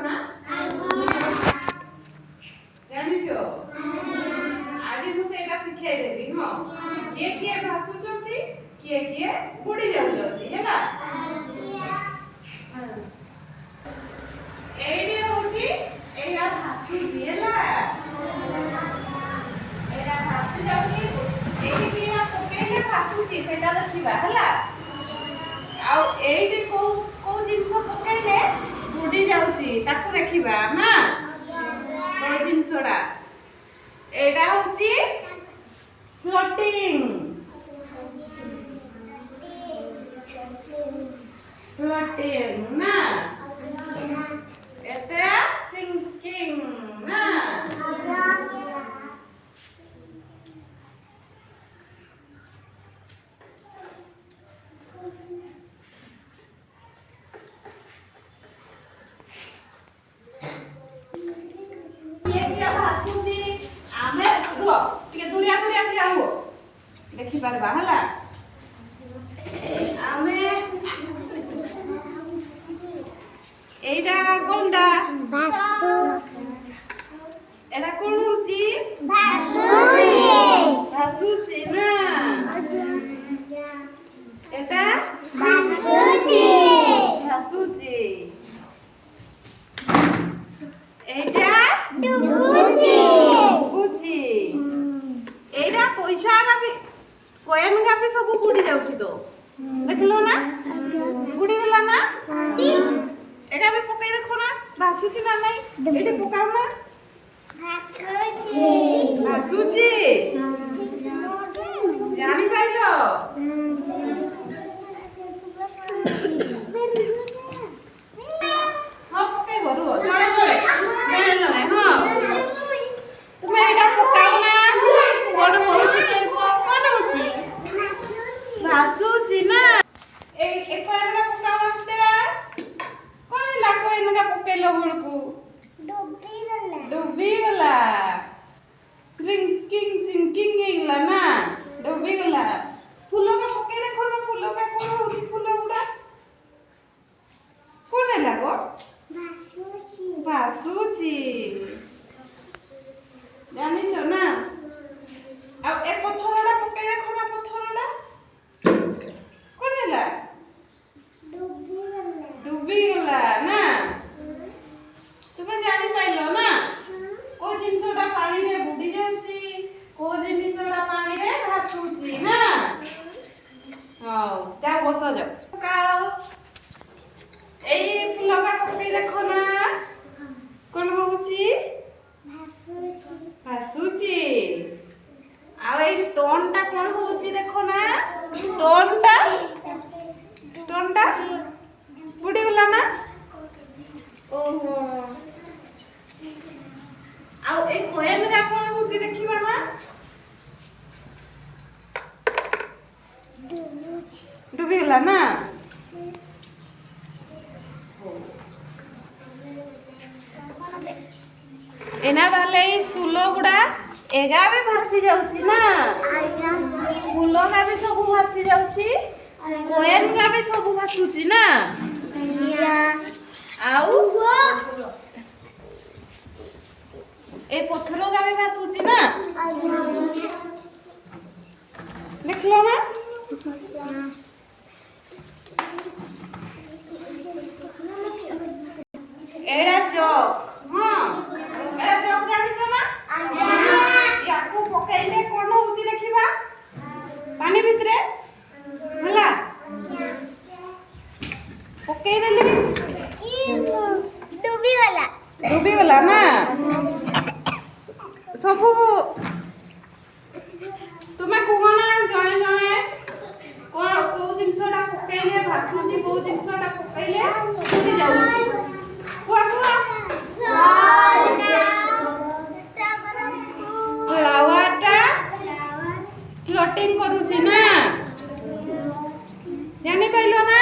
ना जानिछ आज मुझे एटा सिखाई देबी हो किए किए भासुचंती किए किए बुडी जाउचंती हैला एडी होची एया भासुची हैला एरा भासु जाउची एही किया पकेले भासुची सेटा देखिबा हैला आ एडी को जिंस पकेले बुडी जाउची ताको देखिबा ना को जिंसडा एटा होची फ्लोटिंग ना এটা সিঙ্কিং না देखी पारबा हला आमे एटा कोनडा भासु एटा कोन होची भासुची ना एटा भासुची एटा डुबुची एटा पैसा गाबी कोयन गाबी सब बुडी जाउची तो देखलो ना बुडी गेला ना एटा भी पकाई देखो ना भासुची ना नहीं एटा पकाओ ना भासुची जानी पाइलो हां पकाई भरु चले चले जाने जाने हां तुम एटा पकाओ ना कोन होची के कोन होची भासुची ना एक बार ना पकाओ तेरा पकेलो बड़कू डुबी गला सिंकिंग गला ना डुबी गला फूल का पके देखो ना फूल का कोन होची फूल उड़ा कोन है लागो भासुची जानी छ ना अब ए पत्थरडा पके देखो ना पत्थरडा कोन हैला डुबी गला ना तुम्हें जानी पाइलो ना को जिंसटा पानी रे बुडी जाउची को जिंसटा पानी रे भासुची ना हां जा बस जा काओ एई फुलका पके देखो ना कोन होउची भासुची आ ए स्टोन टा कोन होउची देखो ना स्टोन टा बुडी गला ना ओहो आ ए कोयन रा कोन होची देखिबा ना डुबी गला ना एना वाले सुलो गुडा एगा भी भासी जाउची ना फूलो का भी सब भासी जाउची कोयन का भी सब भासुची ना आउ ए पत्थरों का भी भासुची ना देखलो ना एड़ा चौक हां एड़ा चौक जानि छ ना याकू पकेइले कोन होउची देखिबा पानी भितरे हला पकेइ देली डुबी गला ना सबु तुमे कोना जणे जणे को जिंसटा पकेइले भासुची को जिंसटा पकेइले डुबी जाउची फ्लावरटा फ्लोटिंग करूची ना जानी पाइलो ना